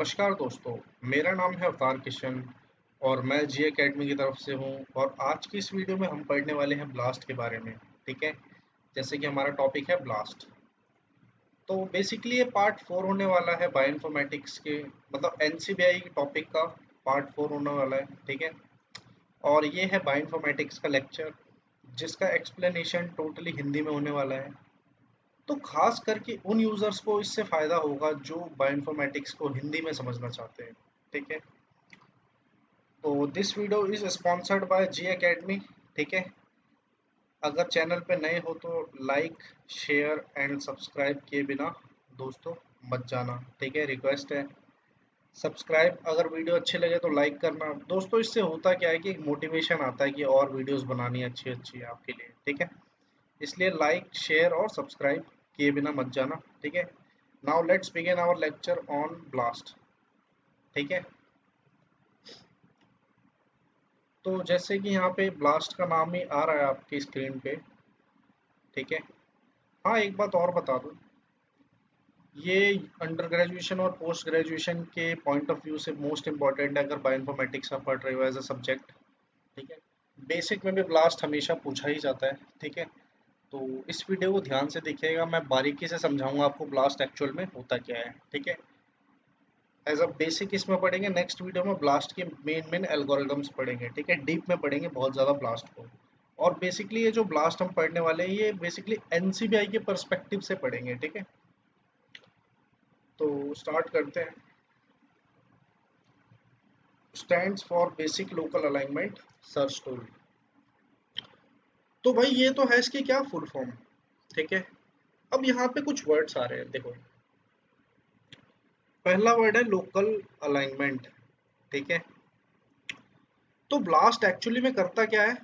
नमस्कार दोस्तों, मेरा नाम है अवतार किशन और मैं जी एकेडमी की तरफ से हूँ। और आज की इस वीडियो में हम पढ़ने वाले हैं ब्लास्ट के बारे में। ठीक है, जैसे कि हमारा टॉपिक है ब्लास्ट। तो बेसिकली ये पार्ट 4 होने वाला है बायोइन्फॉर्मेटिक्स के, मतलब एनसीबीआई टॉपिक का पार्ट 4 होने वाला है। ठीक है, और ये है बायोइन्फॉर्मेटिक्स का लेक्चर जिसका एक्सप्लेनेशन टोटली हिंदी में होने वाला है। तो खास करके उन यूजर्स को इससे फायदा होगा जो बायोइन्फॉर्मेटिक्स को हिंदी में समझना चाहते हैं। ठीक है, तो this video is sponsored by G academy. ठीक है, अगर चैनल पे नए हो तो लाइक शेयर एंड सब्सक्राइब किए बिना दोस्तों मत जाना। ठीक है, रिक्वेस्ट है। सब्सक्राइब, अगर वीडियो अच्छे लगे तो लाइक करना दोस्तों। इससे होता क्या है कि एक मोटिवेशन आता है कि और वीडियोस बनानी अच्छी अच्छी है आपके लिए। ठीक है, इसलिए लाइक शेयर और सब्सक्राइब किए बिना मत जाना। ठीक है, now let's begin our lecture on BLAST. ठीक है, तो जैसे कि यहाँ पे ब्लास्ट का नाम ही आ रहा है आपकी स्क्रीन पे। ठीक है, हाँ एक बात और बता दूँ, ये अंडर ग्रेजुएशन और पोस्ट ग्रेजुएशन के पॉइंट ऑफ व्यू से मोस्ट इम्पॉर्टेंट है अगर बायोइन्फॉर्मेटिक्स आप पढ़ रहे हो एज अ सब्जेक्ट। ठीक है, बेसिक में भी ब्लास्ट हमेशा पूछा ही जाता है। ठीक है, तो इस वीडियो को ध्यान से देखिएगा, मैं बारीकी से समझाऊंगा आपको ब्लास्ट एक्चुअल में होता क्या है। ठीक है, एज अ बेसिक इसमें पढ़ेंगे, नेक्स्ट वीडियो में ब्लास्ट के मेन मेन एल्गोरिदम्स पढ़ेंगे। ठीक है, डीप में पढ़ेंगे बहुत ज़्यादा ब्लास्ट को। और बेसिकली ये जो ब्लास्ट हम पढ़ने वाले हैं ये बेसिकली एनसीबीआई के पर्सपेक्टिव से पढ़ेंगे। ठीक है, तो स्टार्ट करते हैं। Stands for basic local alignment search tool. तो भाई ये तो है इसकी क्या फुल फॉर्म। ठीक है, अब यहाँ पे कुछ वर्ड्स आ रहे हैं, देखो। पहला वर्ड है लोकल अलाइनमेंट। ठीक है, तो ब्लास्ट एक्चुअली में करता क्या है,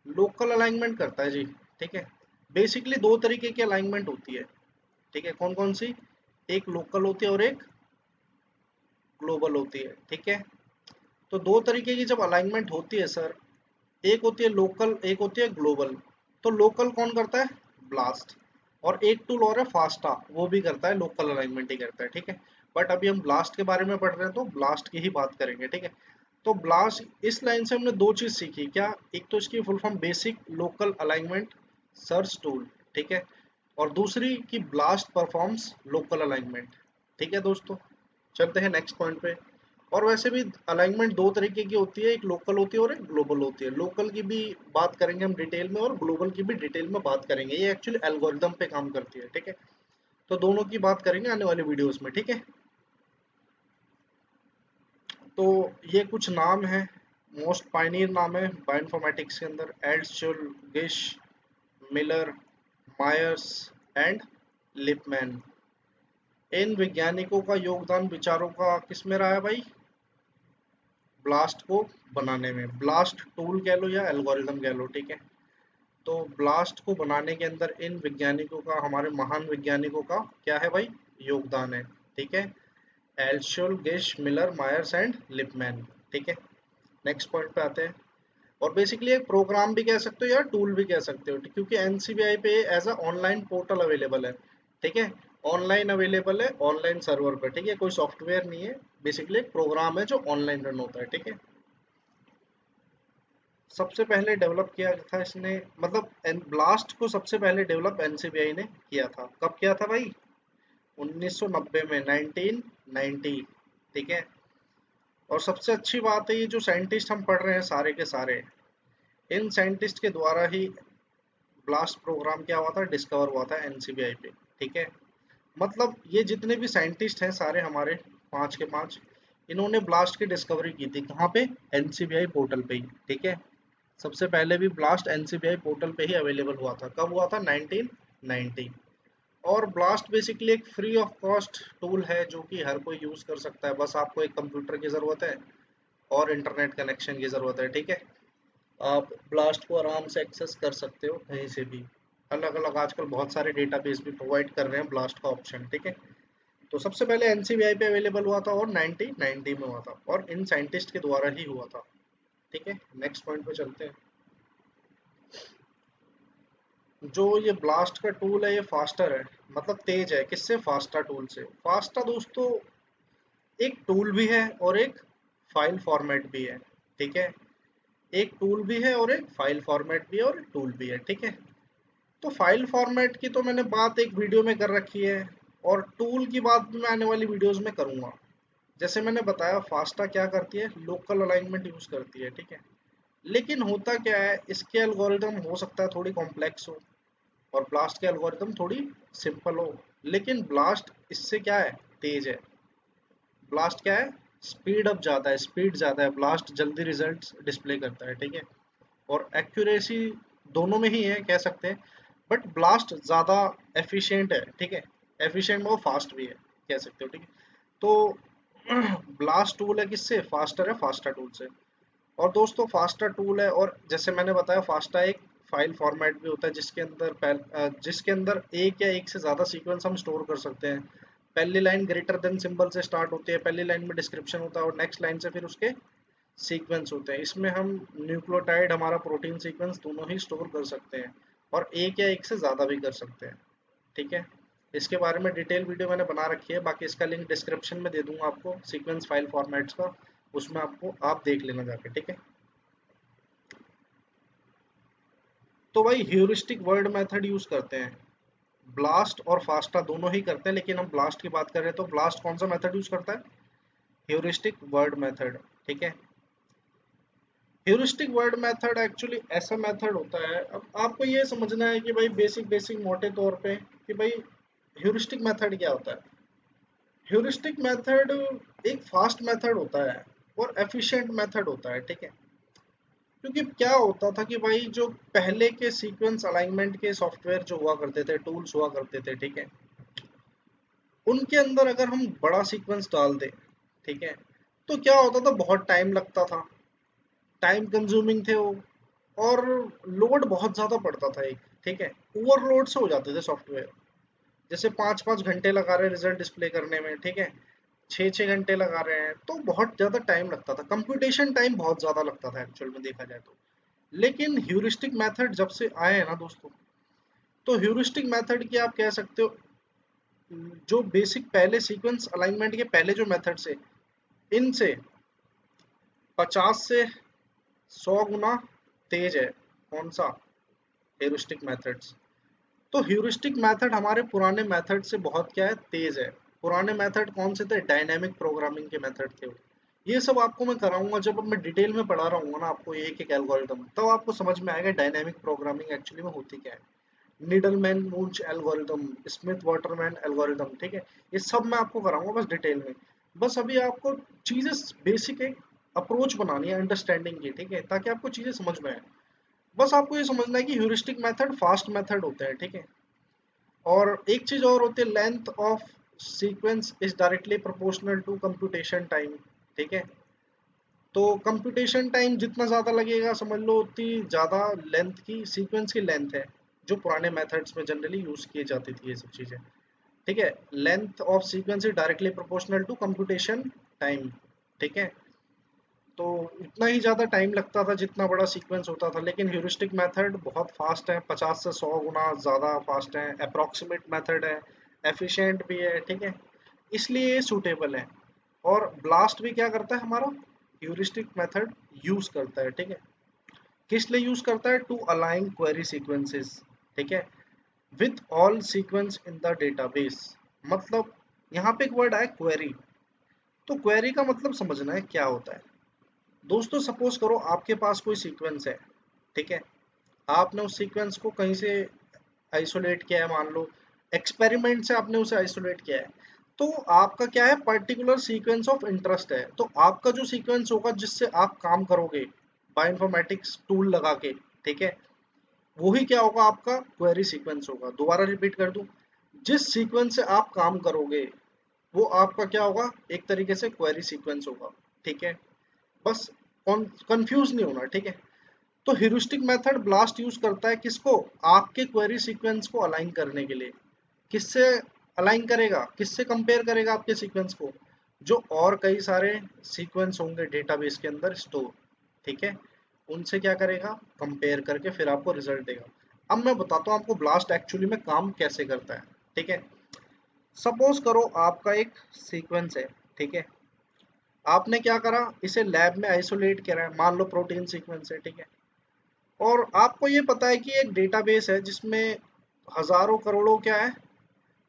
लोकल अलाइनमेंट करता है जी। ठीक है, बेसिकली दो तरीके की अलाइनमेंट होती है। ठीक है, कौन कौन सी, एक लोकल होती है और एक ग्लोबल होती है। ठीक है, तो दो तरीके की जब अलाइनमेंट होती है सर, एक होती है लोकल एक होती है ग्लोबल। तो लोकल कौन करता है, ब्लास्ट। और एक टूल और है फास्टा, वो भी करता है लोकल अलाइनमेंट ही करता है। ठीक है, बट अभी हम ब्लास्ट के बारे में पढ़ रहे हैं तो ब्लास्ट की ही बात करेंगे। ठीक है, तो ब्लास्ट इस लाइन से हमने दो चीज सीखी क्या, एक तो इसकी full form basic local alignment search tool. ठीक है, और दूसरी की ब्लास्ट परफॉर्म्स लोकल अलाइनमेंट। ठीक है दोस्तों, चलते हैं नेक्स्ट पॉइंट पे। और वैसे भी अलाइनमेंट दो तरीके की होती है, एक लोकल होती है और एक ग्लोबल होती है। लोकल की भी बात करेंगे हम डिटेल में और ग्लोबल की भी डिटेल में बात करेंगे, ये एक्चुअली एल्गोरिदम पे काम करती है। ठीक है, तो दोनों की बात करेंगे आने वाले वीडियोस में। ठीक है, तो ये कुछ नाम है, मोस्ट पायनियर नाम है बायोइन्फॉर्मेटिक्स के अंदर, एल्ट्शुल, गिश, मिलर, मायर्स एंड लिपमैन। इन वैज्ञानिकों का योगदान विचारों का किस में रहा है भाई, ब्लास्ट को बनाने में। ब्लास्ट टूल कह लो या एल्गोरिदम कह लो। ठीक है, तो ब्लास्ट को बनाने के अंदर इन वैज्ञानिकों का, हमारे महान वैज्ञानिकों का क्या है भाई, योगदान है। ठीक है, एल्शुल, गिश, मिलर, मायर्स एंड लिपमैन। ठीक है, नेक्स्ट पॉइंट पे आते हैं। और बेसिकली एक प्रोग्राम भी कह सकते हो या टूल भी कह सकते हो, क्योंकि एनसीबीआई पे as a online portal available है। ठीक है, ऑनलाइन अवेलेबल है, ऑनलाइन सर्वर पे। ठीक है, कोई सॉफ्टवेयर नहीं है, बेसिकली एक प्रोग्राम है जो ऑनलाइन रन होता है। ठीक है, सबसे पहले डेवलप किया था इसने, मतलब ब्लास्ट को सबसे पहले डेवलप एनसीबीआई ने किया था। कब किया था भाई, 1990 में, 1990। ठीक है, और सबसे अच्छी बात है ये जो साइंटिस्ट हम पढ़ रहे हैं सारे के सारे, इन साइंटिस्ट के द्वारा ही ब्लास्ट प्रोग्राम क्या हुआ था, डिस्कवर हुआ था एनसीबीआई पे। ठीक है, मतलब ये जितने भी साइंटिस्ट हैं सारे हमारे, पांच के पांच, इन्होंने ब्लास्ट की डिस्कवरी की थी कहाँ पे, एनसीबीआई पोर्टल पे ही। ठीक है, सबसे पहले भी ब्लास्ट एनसीबीआई पोर्टल पे ही अवेलेबल हुआ था। कब हुआ था, 1990। और ब्लास्ट बेसिकली एक फ्री ऑफ कॉस्ट टूल है जो कि हर कोई यूज कर सकता है, बस आपको एक कंप्यूटर की जरूरत है और इंटरनेट कनेक्शन की जरूरत है। ठीक है, आप ब्लास्ट को आराम से एक्सेस कर सकते हो कहीं से भी। अलग अलग आजकल बहुत सारे डेटाबेस भी प्रोवाइड कर रहे हैं ब्लास्ट का ऑप्शन। ठीक है, तो सबसे पहले एनसीबीआई पे अवेलेबल हुआ था और 1990 में हुआ था और इन साइंटिस्ट के द्वारा ही हुआ था। ठीक है, नेक्स्ट पॉइंट पे चलते हैं। जो ये ब्लास्ट का टूल है ये फास्टर है, मतलब तेज है। किससे, फास्टा टूल से। फास्टा दोस्तों एक टूल भी है और एक फाइल फॉर्मेट भी है, ठीक है। एक टूल भी है और एक फाइल फॉर्मेट भी है और एक टूल भी है, ठीक है। तो फाइल फॉर्मेट की तो मैंने बात एक वीडियो में कर रखी है, और टूल की बात भी मैं आने वाली वीडियोस में करूंगा। जैसे मैंने बताया, फास्टा क्या करती है, लोकल अलाइनमेंट यूज करती है, ठीक है। लेकिन होता क्या है, इसके एल्गोरिदम हो सकता है थोड़ी कॉम्प्लेक्स हो, और ब्लास्ट के एल्गोरिदम थोड़ी सिंपल हो। लेकिन ब्लास्ट इससे क्या है, तेज है। ब्लास्ट क्या है, स्पीड अप ज़्यादा है, स्पीड ज़्यादा है, ब्लास्ट जल्दी रिजल्ट्स डिस्प्ले करता है, ठीक है। और एक्यूरेसी दोनों में ही है कह सकते हैं, बट ब्लास्ट ज़्यादा एफिशिएंट है, ठीक है। एफिशिएंट में वो फास्ट भी है, कह सकते हो, ठीक है। तो ब्लास्ट टूल है किससे, फास्टर है, फास्टा टूल से। और दोस्तों फास्टा टूल है, और जैसे मैंने बताया फास्टा एक फाइल फॉर्मेट भी होता है, जिसके अंदर एक या एक से ज़्यादा सीक्वेंस हम स्टोर कर सकते हैं। पहली लाइन ग्रेटर देन सिंबल से स्टार्ट होती है, पहली लाइन में डिस्क्रिप्शन होता है, और नेक्स्ट लाइन से फिर उसके सीक्वेंस होते हैं। इसमें हम न्यूक्लियोटाइड, हमारा प्रोटीन सीक्वेंस दोनों ही स्टोर कर सकते हैं, और एक या एक से ज़्यादा भी कर सकते हैं, ठीक है। इसके बारे में डिटेल वीडियो मैंने बना रखी है, बाकी इसका लिंक डिस्क्रिप्शन में दे दूंगा आपको, सीक्वेंस फाइल फॉर्मेट्स का। उसमें आपको आप देख लेना जाके, ठीक है। तो भाई ह्यूरिस्टिक वर्ड मेथड यूज करते हैं, ब्लास्ट और फास्टा दोनों ही करते हैं, लेकिन हम ब्लास्ट की बात कर रहे हैं, तो ब्लास्ट कौन सा मेथड यूज करता है, ह्यूरिस्टिक वर्ड मेथड, ठीक है। ह्यूरिस्टिक वर्ड मेथड एक्चुअली ऐसा मेथड होता है, अब आपको ये समझना है कि भाई बेसिक बेसिक मोटे तौर पे, कि भाई ह्यूरिस्टिक मेथड क्या होता है। ह्यूरिस्टिक मेथड एक फास्ट मेथड होता है और एफिशिएंट मेथड होता है, ठीक है। क्योंकि क्या होता था कि भाई जो पहले के सीक्वेंस अलाइनमेंट के सॉफ्टवेयर जो हुआ करते थे, टूल्स हुआ करते थे, ठीक है, उनके अंदर अगर हम बड़ा सीक्वेंस डाल दें, ठीक है, तो क्या होता था, बहुत टाइम लगता था, टाइम कंज्यूमिंग थे वो, और लोड बहुत ज़्यादा पड़ता था एक, ठीक है। ओवरलोड से हो जाते थे सॉफ्टवेयर, जैसे 5-5 घंटे लगा रहे हैं रिजल्ट डिस्प्ले करने में, ठीक है, 6-6 घंटे लगा रहे हैं, तो बहुत ज़्यादा टाइम लगता था, कंप्यूटेशन टाइम बहुत ज़्यादा लगता था एक्चुअल में देखा जाए तो। लेकिन ह्यूरिस्टिक मेथड जब से आए हैं ना दोस्तों, तो ह्यूरिस्टिक मेथड की आप कह सकते हो, जो बेसिक पहले सीक्वेंस अलाइनमेंट के पहले जो मेथड्स है, इनसे 50 से 100 गुना तेज है। कौन सा, ह्यूरिस्टिक मेथड्स। तो ह्यूरिस्टिक मेथड हमारे पुराने मेथड से बहुत क्या है, तेज है। पुराने मेथड कौन से थे, डायनामिक प्रोग्रामिंग के मेथड थे वो। ये सब आपको मैं कराऊंगा, जब अब मैं डिटेल में पढ़ा रहूंगा ना आपको एक एक एल्गोरिदम, तब आपको समझ में आएगा डायनामिक प्रोग्रामिंग एक्चुअली में होती क्या है। Needleman Wunsch algorithm, Smith Waterman algorithm, ठीक है। ये सब मैं आपको कराऊंगा बस डिटेल में। बस अभी आपको चीजें बेसिक एक अप्रोच बनानी है अंडरस्टैंडिंग की, ठीक है, ताकि आपको चीजें समझ में आए। बस आपको ये समझना है कि ह्यूरिस्टिक मेथड फास्ट मेथड होते हैं, ठीक है। और एक चीज और होती है, length of sequence is directly proportional to computation time, ठीक है। तो कंप्यूटेशन टाइम जितना ज़्यादा लगेगा, समझ लो उतनी ज़्यादा लेंथ की सीक्वेंस की लेंथ है, जो पुराने मेथड्स में जनरली यूज़ किए जाती थी ये सब चीज़ें, ठीक है। Length of sequence is directly proportional to computation time, ठीक है। तो इतना ही ज़्यादा टाइम लगता था जितना बड़ा सीक्वेंस होता था, लेकिन ह्यूरिस्टिक मेथड बहुत फास्ट है, 50 से 100 गुना ज़्यादा फास्ट है, अप्रॉक्सीमेट मेथड है, एफिशिएंट भी है, ठीक है। इसलिए ये सूटेबल है। और ब्लास्ट भी क्या करता है हमारा, ह्यूरिस्टिक मेथड यूज करता है, ठीक है। किस लिए यूज करता है, टू अलाइन क्वेरी सीक्वेंसेस, ठीक है, with all sequence in the database. मतलब यहाँ पे एक वर्ड आया क्वेरी, तो क्वेरी का मतलब समझना है क्या होता है। दोस्तों सपोज करो आपके पास कोई सीक्वेंस है, ठीक है, आपने उस सीक्वेंस को कहीं से आइसोलेट किया है, मान लो एक्सपेरिमेंट से आपने उसे आइसोलेट किया है। तो आपका क्या है, पर्टिकुलर सीक्वेंस ऑफ इंटरेस्ट है, तो आपका जो सीक्वेंस होगा जिससे आप काम करोगे बायोइन्फॉर्मेटिक्स टूल लगा के, ठीक है, वही क्या होगा, आपका क्वेरी सीक्वेंस होगा। दोबारा रिपीट कर दूं, जिस सीक्वेंस से आप काम करोगे वो आपका क्या होगा, एक तरीके से क्वेरी सीक्वेंस होगा, ठीक है। बस कंफ्यूज नहीं होना, ठीक है। तो ह्यूरिस्टिक मेथड ब्लास्ट यूज करता है किसको, आपके क्वेरी सीक्वेंस को अलाइन करने के लिए। किससे अलाइन करेगा, किससे कंपेयर करेगा आपके सीक्वेंस को, जो और कई सारे सीक्वेंस होंगे डेटाबेस के अंदर स्टोर, ठीक है, उनसे क्या करेगा, कंपेयर करके फिर आपको रिजल्ट देगा। अब मैं बताता हूँ आपको ब्लास्ट एक्चुअली में काम कैसे करता है, ठीक है। सपोज करो आपका एक सीक्वेंस है, ठीक है, आपने क्या करा, इसे लैब में आइसोलेट करा है, मान लो प्रोटीन सीक्वेंस है, ठीक है। और आपको ये पता है कि एक डेटाबेस है जिसमें हजारों करोड़ों क्या है,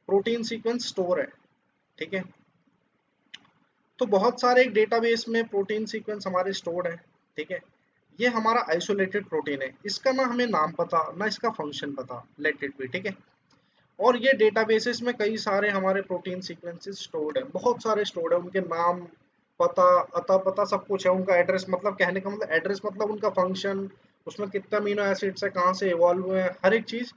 प्रोटीन सीक्वेंस स्टोर है, ठीक है। तो बहुत सारे एक डेटाबेस में प्रोटीन सीक्वेंस हमारे स्टोर्ड है, ठीक है। ये हमारा आइसोलेटेड प्रोटीन है, इसका ना हमें नाम पता ना इसका फंक्शन पता, लेट इट बी, ठीक है। और ये डेटाबेसेस में कई सारे हमारे प्रोटीन सीक्वेंसेस स्टोर्ड है, बहुत सारे स्टोर्ड है, उनके नाम पता, अता पता सब कुछ है, उनका एड्रेस, मतलब कहने का मतलब एड्रेस मतलब उनका फंक्शन, उसमें कितना अमीनो एसिड्स है, कहाँ से इवॉल्व हुए हैं, हर एक चीज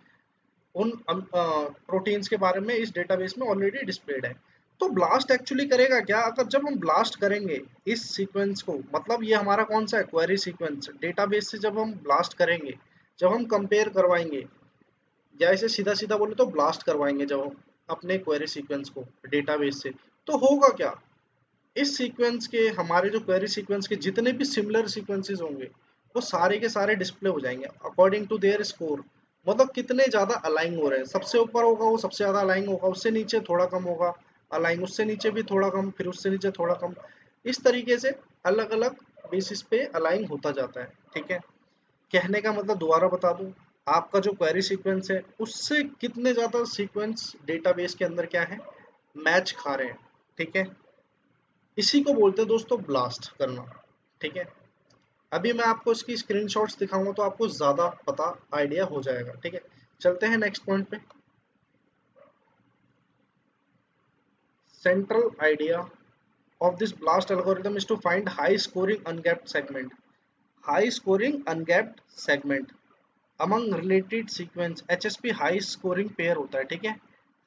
उन प्रोटीन्स के बारे में इस डेटाबेस में ऑलरेडी डिस्प्लेड है। तो ब्लास्ट एक्चुअली करेगा क्या, अगर जब हम ब्लास्ट करेंगे इस सीक्वेंस को, मतलब ये हमारा कौन सा है, क्वेरी सीक्वेंस, डेटाबेस से जब हम ब्लास्ट करेंगे, जब हम कंपेयर करवाएंगे, या इसे सीधा सीधा बोले तो ब्लास्ट करवाएंगे जब हम अपने क्वेरी सीक्वेंस को डेटाबेस से, तो होगा क्या, इस सीक्वेंस के, हमारे जो क्वेरी सीक्वेंस के जितने भी सिमिलर सीक्वेंसेस होंगे, वो सारे के सारे डिस्प्ले हो जाएंगे अकॉर्डिंग टू देयर स्कोर, मतलब कितने ज्यादा अलाइन हो रहे हैं, सबसे ऊपर होगा वो सबसे ज्यादा अलाइन होगा, उससे नीचे थोड़ा कम होगा अलाइन, उससे नीचे भी थोड़ा कम, फिर उससे नीचे थोड़ा कम, इस तरीके से अलग अलग बेसिस पे अलाइन होता जाता है, ठीक है। कहने का मतलब दोबारा बता दूं, आपका जो क्वेरी सीक्वेंस है उससे कितने ज्यादा सीक्वेंस डेटाबेस के अंदर क्या है, मैच खा रहे हैं, ठीक है। इसी को बोलते हैं दोस्तों ब्लास्ट करना, ठीक है। अभी मैं आपको इसकी स्क्रीनशॉट्स दिखाऊंगा तो आपको ज्यादा पता आइडिया हो जाएगा, ठीक है। चलते हैं नेक्स्ट पॉइंट पे। Central idea of this BLAST algorithm is to find high scoring ungapped segment, high scoring ungapped segment among related sequence, HSP high scoring pair होता है, ठीक है।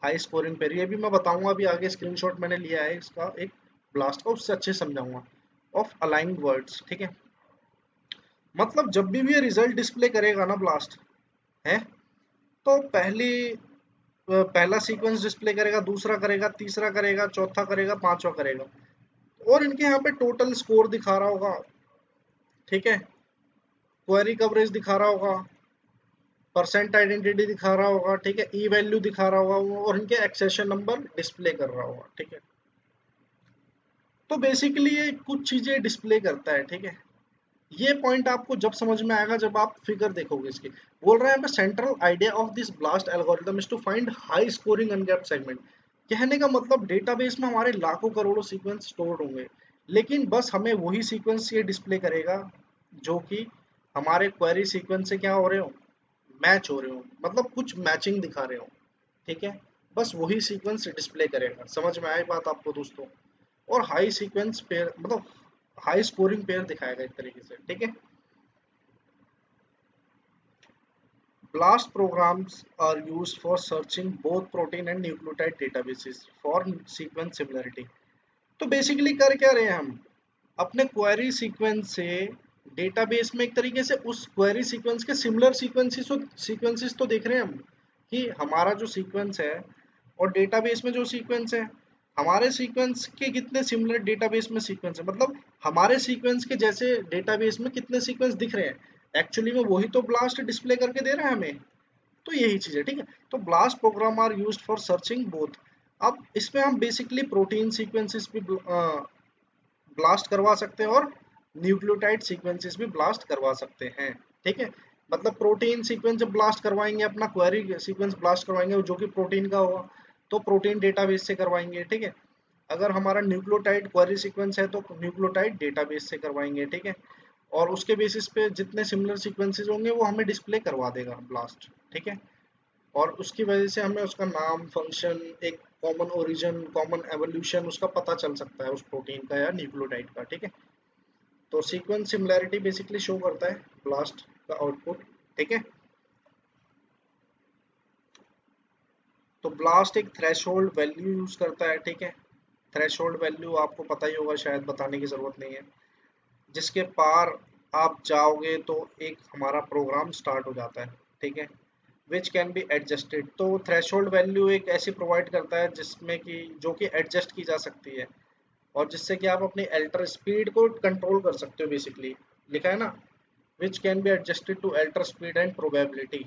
हाई स्कोरिंग पेयर, ये भी मैं बताऊंगा अभी आगे, स्क्रीनशॉट मैंने लिया है इसका एक ब्लास्ट का, उससे अच्छे समझाऊंगा। ऑफ अलाइंड वर्ड्स, ठीक है। मतलब जब भी ये रिजल्ट डिस्प्ले करेगा ना ब्लास्ट है, तो पहला सीक्वेंस डिस्प्ले करेगा, दूसरा करेगा, तीसरा करेगा, चौथा करेगा, पांचवा करेगा, और इनके यहाँ पे टोटल स्कोर दिखा रहा होगा, ठीक है। क्वेरी कवरेज दिखा रहा होगा, परसेंट आइडेंटिटी दिखा रहा होगा, ठीक है, ई वैल्यू दिखा रहा होगा, और इनके एक्सेशन नंबर डिस्प्ले कर रहा होगा, ठीक है। तो बेसिकली ये कुछ चीजें डिस्प्ले करता है, ठीक है। ये पॉइंट आपको जब समझ में आएगा जब आप फिगर देखोगे इसकी। बोल रहे हैं पे central idea of this BLAST algorithm is to find high scoring ungapped segment, कहने का मतलब डेटाबेस में हमारे लाखों करोड़ों सीक्वेंस स्टोर्ड होंगे, लेकिन बस हमें वही सीक्वेंस ये डिस्प्ले करेगा जो कि हमारे क्वेरी सीक्वेंस से क्या हो रहे हो, मैच हो रहे हो, मतलब कुछ मैचिंग दिखा रहे हो, ठीक है। बस वही सीक्वेंस डिस्प्ले करेगा, समझ में आई बात आपको दोस्तों। और हाई सीक्वेंस पेयर मतलब हाई स्कोरिंग पेयर दिखाएगा एक तरीके से, ठीक है। BLAST programs are used for searching both protein and nucleotide databases for sequence similarity। तो बेसिकली कर क्या रहे हैं हम, अपने क्वेरी सीक्वेंस से डेटाबेस में एक तरीके से उस क्वेरी सीक्वेंस के सिमिलर सीक्वेंसेस तो देख रहे हैं हम, कि हमारा जो सीक्वेंस है और डेटाबेस में जो सीक्वेंस है, हमारे सीक्वेंस के कितने सिमिलर डेटाबेस में सीक्वेंस है, मतलब हमारे सीक्वेंस के जैसे डेटाबेस में कितने सीक्वेंस दिख रहे हैं, एक्चुअली में वही तो ब्लास्ट डिस्प्ले करके दे रहा है हमें। तो यही चीज है, ठीक है। तो BLAST program are used for searching both. अब इसमें हम बेसिकली प्रोटीन सीक्वेंसेस भी ब्लास्ट करवा सकते हैं और न्यूक्लियोटाइड सीक्वेंसेस भी ब्लास्ट करवा सकते हैं, ठीक है। मतलब प्रोटीन सीक्वेंस जब ब्लास्ट करवाएंगे, अपना क्वेरी सीक्वेंस ब्लास्ट करवाएंगे जो कि प्रोटीन का होगा, तो प्रोटीन डेटाबेस से करवाएंगे, ठीक है। अगर हमारा न्यूक्लियोटाइड क्वेरी सीक्वेंस है तो न्यूक्लियोटाइड डेटाबेस से करवाएंगे, ठीक है। और उसके बेसिस पे जितने सिमिलर सीक्वेंसेस होंगे वो हमें डिस्प्ले करवा देगा ब्लास्ट, ठीक है। और उसकी वजह से हमें उसका नाम, फंक्शन, एक कॉमन ओरिजिन, कॉमन एवोल्यूशन उसका पता चल सकता है उस प्रोटीन का या न्यूक्लियोटाइड का, ठीक है। तो सीक्वेंस सिमिलैरिटी बेसिकली शो करता है ब्लास्ट का आउटपुट, ठीक है। तो ब्लास्ट एक थ्रेशोल्ड वैल्यू यूज करता है, ठीक है। थ्रेशोल्ड वैल्यू आपको पता ही होगा, शायद बताने की जरूरत नहीं है, जिसके पार आप जाओगे तो एक हमारा प्रोग्राम स्टार्ट हो जाता है, ठीक है। विच कैन बी एडजस्टेड, तो थ्रेशोल्ड वैल्यू एक ऐसी प्रोवाइड करता है जिसमें कि जो कि एडजस्ट की जा सकती है, और जिससे कि आप अपनी अल्टर स्पीड को कंट्रोल कर सकते हो बेसिकली, लिखा है ना, which can be adjusted to alter speed and probability.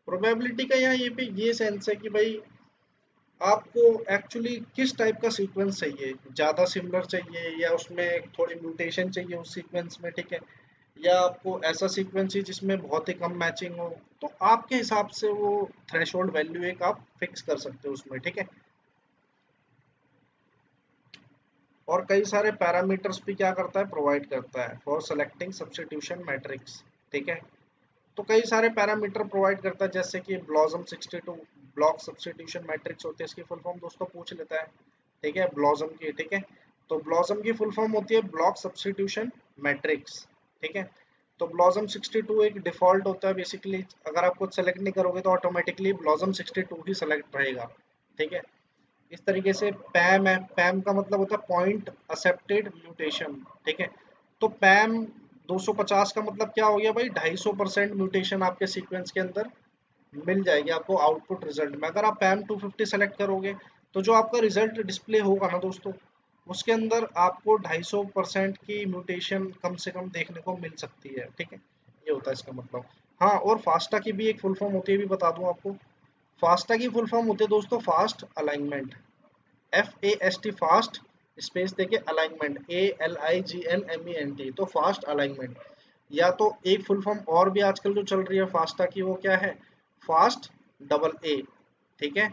Probability का यहाँ ये पे ये सेंस है कि भाई आपको एक्चुअली किस टाइप का सीक्वेंस चाहिए, ज़्यादा सिमिलर चाहिए या उसमें थोड़ी म्यूटेशन चाहिए उस सीक्वेंस में, ठीक है, या आपको ऐसा सीक्वेंस चाहिए जिसमें बहुत ही कम मैचिंग हो, तो आपके हिसाब से वो थ्रेशोल्ड वैल्यू एक आप फिक्स कर सकते हो उसमें, ठीक है। और कई सारे पैरामीटर्स भी क्या करता है, प्रोवाइड करता है फॉर सेलेक्टिंग सब्स्टिट्यूशन मैट्रिक्स, ठीक है। तो कई सारे पैरामीटर प्रोवाइड करता है, जैसे कि ब्लॉसम 62 ब्लॉक सब्स्टिट्यूशन मैट्रिक्स होती है, इसकी फुल फॉर्म दोस्तों पूछ लेता है, ठीक है, ब्लॉसम की, ठीक है। तो ब्लॉसम की फुल फॉर्म होती है ब्लॉक सब्स्टिट्यूशन मैट्रिक्स, ठीक है। तो ब्लॉसम 62 एक डिफॉल्ट होता है बेसिकली, अगर आप कुछ सेलेक्ट नहीं करोगे तो ऑटोमेटिकली ब्लॉसम 62 ही सेलेक्ट रहेगा, ठीक है। इस तरीके से पैम है, पैम का मतलब होता है पॉइंट एक्सेप्टेड म्यूटेशन, ठीक है। तो पैम 250 का मतलब क्या हो गया भाई, 250% म्यूटेशन आपके सीक्वेंस के अंदर मिल जाएगी आपको आउटपुट रिजल्ट में। अगर आप पैम 250 सेलेक्ट करोगे तो जो आपका रिजल्ट डिस्प्ले होगा ना दोस्तों, उसके अंदर आपको 250% की म्यूटेशन कम से कम देखने को मिल सकती है, ठीक है। ये होता है इसका मतलब। हाँ, और फास्टा की भी एक फुल फॉर्म होती है, भी बता दूं आपको। फास्टा की फुल फॉर्म होती है दोस्तों fast alignment, FAST fast space देके अलाइनमेंट, ALIGNMENT, तो फास्ट अलाइनमेंट। या तो एक फुल फॉर्म और भी आजकल जो चल रही है फास्टा की, वो क्या है, फास्ट डबल ए, ठीक है।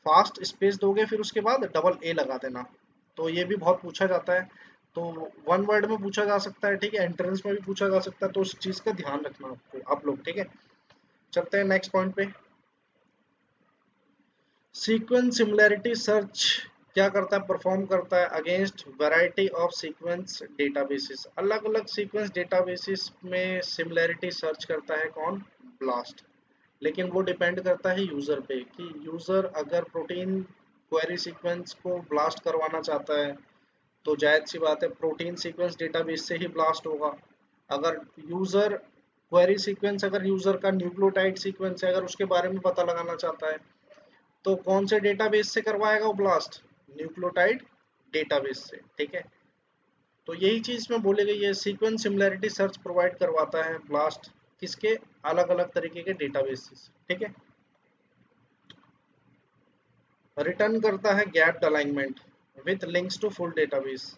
फास्ट स्पेस दोगे फिर उसके बाद डबल ए लगा देना। तो ये भी बहुत पूछा जाता है, तो वन वर्ड में पूछा जा सकता है, ठीक है, एंट्रेंस में भी पूछा जा सकता है, तो उस चीज का ध्यान रखना आपको, आप लोग, ठीक है। चलते हैं नेक्स्ट पॉइंट पे। सीक्वेंस सिमिलैरिटी सर्च क्या करता है, परफॉर्म करता है against variety of sequence databases. अलग अलग सीक्वेंस डेटाबेसेस में सिमिलैरिटी सर्च करता है कौन, ब्लास्ट। लेकिन वो डिपेंड करता है यूजर पे, कि यूजर अगर प्रोटीन क्वेरी सीक्वेंस को ब्लास्ट करवाना चाहता है तो जायज सी बात है प्रोटीन सीक्वेंस डेटाबेस से ही ब्लास्ट होगा। अगर यूजर क्वेरी सीक्वेंस, अगर यूजर का न्यूक्लियोटाइड सीक्वेंस है, अगर उसके बारे में पता लगाना चाहता है तो कौन से डेटाबेस से करवाएगा वो ब्लास्ट, न्यूक्लियोटाइड डेटाबेस से, ठीक है। तो यही चीज में बोली गई है, सीक्वेंस सिमिलैरिटी सर्च प्रोवाइड करवाता है ब्लास्ट, किसके, अलग अलग तरीके के डेटाबेस, ठीक है। रिटर्न करता है gapped alignment with links to full database,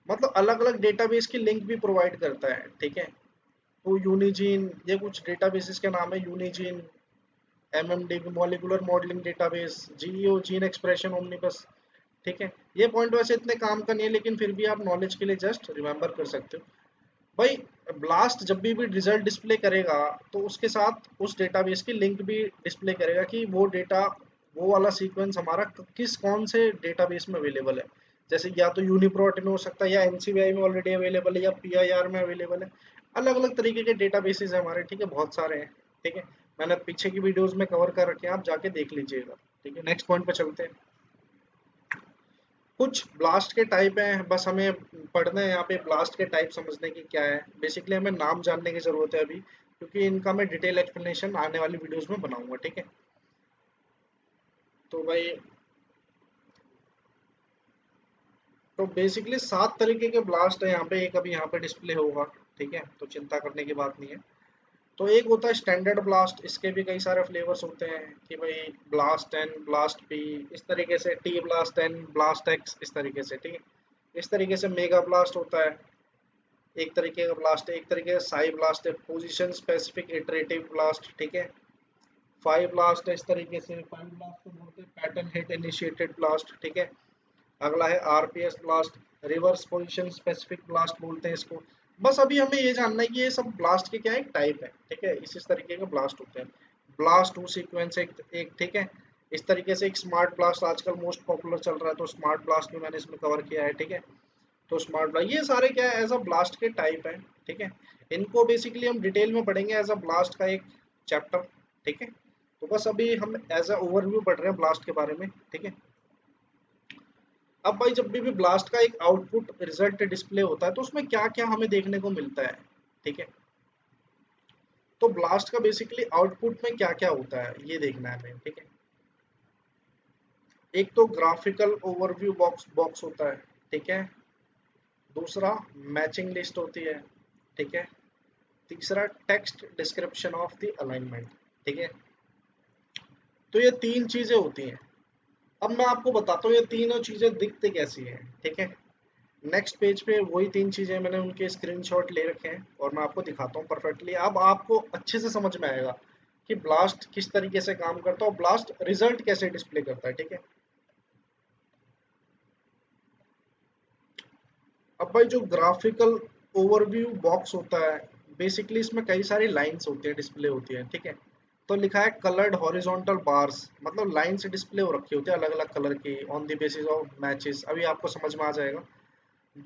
मतलब अलग अलग डेटाबेस की लिंक भी प्रोवाइड करता है, ठीक है। तो यूनिजीन, ये कुछ डेटाबेसेस के नाम है, UniGene, MMDB molecular modelling database, GEO gene expression omnibus, ठीक है। ये पॉइंट वैसे इतने काम का नहीं है, लेकिन फिर भी आप नॉलेज के लिए जस्ट रिमेंबर कर सकते हो भाई। ब्लास्ट जब भी रिजल्ट डिस्प्ले करेगा तो उसके साथ उस डेटाबेस की लिंक भी डिस्प्ले करेगा कि वो डेटा, वो वाला सीक्वेंस हमारा किस कौन से डेटाबेस में अवेलेबल है। जैसे या तो यूनिप्रोट में हो सकता है, या NCBI में ऑलरेडी अवेलेबल है, या PIR में अवेलेबल है। अलग अलग तरीके के डेटाबेसेस है हमारे, ठीक है, बहुत सारे हैं, ठीक है। मैंने पीछे की वीडियोस में कवर कर रखे हैं, आप जाके देख लीजिएगा, ठीक है। नेक्स्ट पॉइंट पे चलते हैं। कुछ ब्लास्ट के टाइप हैं, बस हमें पढ़ना है यहाँ पे, ब्लास्ट के टाइप समझने की क्या है, बेसिकली हमें नाम जानने की जरूरत है अभी, क्योंकि इनका मैं डिटेल एक्सप्लेनेशन आने वाली वीडियोस में बनाऊंगा, ठीक है। तो भाई, तो बेसिकली 7 तरीके के ब्लास्ट है यहाँ पे, एक अभी यहाँ पे डिस्प्ले होगा, ठीक है, तो चिंता करने की बात नहीं है। तो एक होता है स्टैंडर्ड ब्लास्ट, इसके भी कई सारे फ्लेवर्स होते हैं, कि भाई ब्लास्ट एन, ब्लास्ट पी, इस तरीके से, T BLAST N, BLAST X, इस तरीके से, ठीक है। इस तरीके से मेगा ब्लास्ट होता है, एक तरीके का ब्लास्ट है, एक तरीके का साई ब्लास्ट है, पोजीशन स्पेसिफिक इटरेटिव ब्लास्ट, ठीक है। फाइव ब्लास्ट है इस तरीके से, फाइव ब्लास्ट को बोलते हैं पैटर्न हिट इनिशिएटेड ब्लास्ट, ठीक है। अगला है RPS blast, reverse position specific blast बोलते हैं इसको। बस अभी हमें ये जानना है कि ये सब ब्लास्ट के क्या एक टाइप है, ठीक है, इस तरीके के ब्लास्ट होते हैं। ब्लास्ट टू सीक्वेंस एक, ठीक है। इस तरीके से एक स्मार्ट ब्लास्ट आजकल मोस्ट पॉपुलर चल रहा है, तो स्मार्ट ब्लास्ट भी मैंने इसमें कवर किया है, ठीक है। तो स्मार्ट ब्लास्ट, ये सारे क्या है, एज अ ब्लास्ट के टाइप है, ठीक है। इनको बेसिकली हम डिटेल में पढ़ेंगे एज अ ब्लास्ट का एक चैप्टर, ठीक है। तो बस अभी हम एज अ ओवरव्यू पढ़ रहे हैं ब्लास्ट के बारे में, ठीक है। अब भाई जब भी ब्लास्ट का एक आउटपुट रिजल्ट डिस्प्ले होता है तो उसमें क्या क्या हमें देखने को मिलता है, ठीक है। तो ब्लास्ट का बेसिकली आउटपुट में क्या क्या होता है ये देखना है हमें, ठीक है। एक तो ग्राफिकल ओवरव्यू बॉक्स बॉक्स होता है, ठीक है। दूसरा मैचिंग लिस्ट होती है, ठीक है। तीसरा text description of the alignment, ठीक है। तो ये तीन चीजें होती हैं। अब मैं आपको बताता हूँ ये तीनों चीजें दिखते कैसी हैं, ठीक है। नेक्स्ट पेज पे वही तीन चीजें मैंने उनके स्क्रीनशॉट ले रखे हैं और मैं आपको दिखाता हूँ परफेक्टली। अब आपको अच्छे से समझ में आएगा कि ब्लास्ट किस तरीके से काम करता है और ब्लास्ट रिजल्ट कैसे डिस्प्ले करता है, ठीक है। अब भाई जो ग्राफिकल ओवरव्यू बॉक्स होता है, बेसिकली इसमें कई सारी लाइंस होती है, डिस्प्ले होती है, ठीक है। तो लिखा है कलर्ड हॉरिजॉन्टल बार्स, मतलब लाइन से डिस्प्ले हो रखी होती है अलग अलग कलर की on the basis of matches. अभी आपको समझ में आ जाएगा।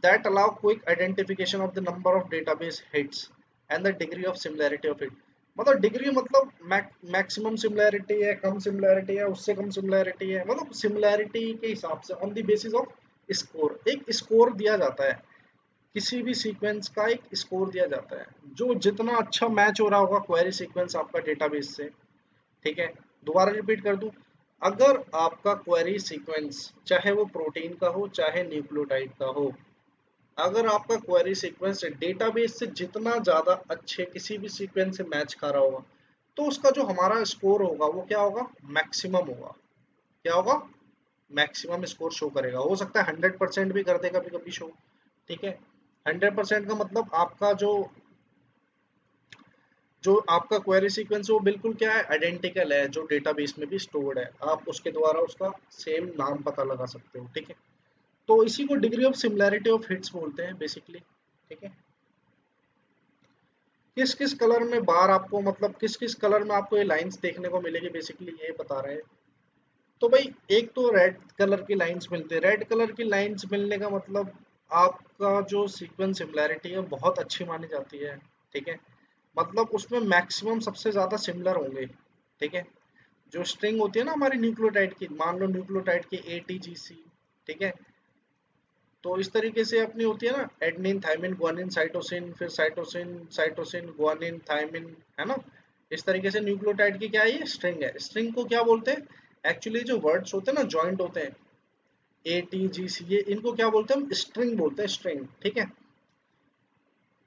That allow quick identification of the number of database hits and the degree of similarity of it. मतलब डिग्री मतलब मैक्सिमम सिमिलैरिटी है, कम सिमिलैरिटी है, उससे कम सिमिलैरिटी है, मतलब सिमिलैरिटी के हिसाब से on the basis off score, एक स्कोर दिया जाता है। किसी भी सीक्वेंस का एक स्कोर दिया जाता है, जो जितना अच्छा मैच हो रहा होगा क्वेरी सीक्वेंस आपका डेटाबेस से, ठीक है। दोबारा रिपीट कर दूं, अगर आपका क्वेरी सीक्वेंस चाहे वो प्रोटीन का हो चाहे न्यूक्लियोटाइड का हो, अगर आपका क्वेरी सीक्वेंस डेटाबेस से जितना ज्यादा अच्छे किसी भी सीक्वेंस से मैच खा रहा होगा, तो उसका जो हमारा स्कोर होगा वो क्या होगा, मैक्सिमम होगा। क्या होगा, मैक्सिमम स्कोर शो करेगा। हो सकता है 100% भी कर दे कभी कभी शो, ठीक है। 100% का मतलब आपका जो जो आपका क्वेरी सीक्वेंस है वो बिल्कुल क्या है, आइडेंटिकल है जो डेटाबेस में भी स्टोर्ड है, आप उसके द्वारा उसका सेम नाम पता लगा सकते हो, ठीक है। तो इसी को degree of similarity of hits बोलते हैं बेसिकली, ठीक है। किस किस कलर में बार आपको, मतलब किस किस कलर में आपको ये लाइंस देखने को मिलेगी, बेसिकली ये बता रहे हैं। तो भाई एक तो रेड कलर की लाइंस मिलती है। रेड कलर की लाइंस मिलने का मतलब आपका जो सीक्वेंस सिमिलैरिटी है बहुत अच्छी मानी जाती है, ठीक है। मतलब उसमें मैक्सिमम सबसे ज्यादा सिमिलर होंगे, ठीक है। जो स्ट्रिंग होती है ना हमारी न्यूक्लियोटाइड की, मान लो न्यूक्लियोटाइड की ATGC, ठीक है। तो इस तरीके से अपनी होती है ना, एडनिन थायमिन गुआनिन साइटोसिन, फिर साइटोसिन साइटोसिन गुआनिन थायमिन, है ना। इस तरीके से न्यूक्लियोटाइड की क्या है, ये स्ट्रिंग है। स्ट्रिंग को क्या बोलते हैं, एक्चुअली जो वर्ड्स होते हैं ना जॉइंट होते हैं, ATGC, ये इनको क्या बोलते हैं, हम स्ट्रिंग बोलते हैं, स्ट्रिंग, ठीक है।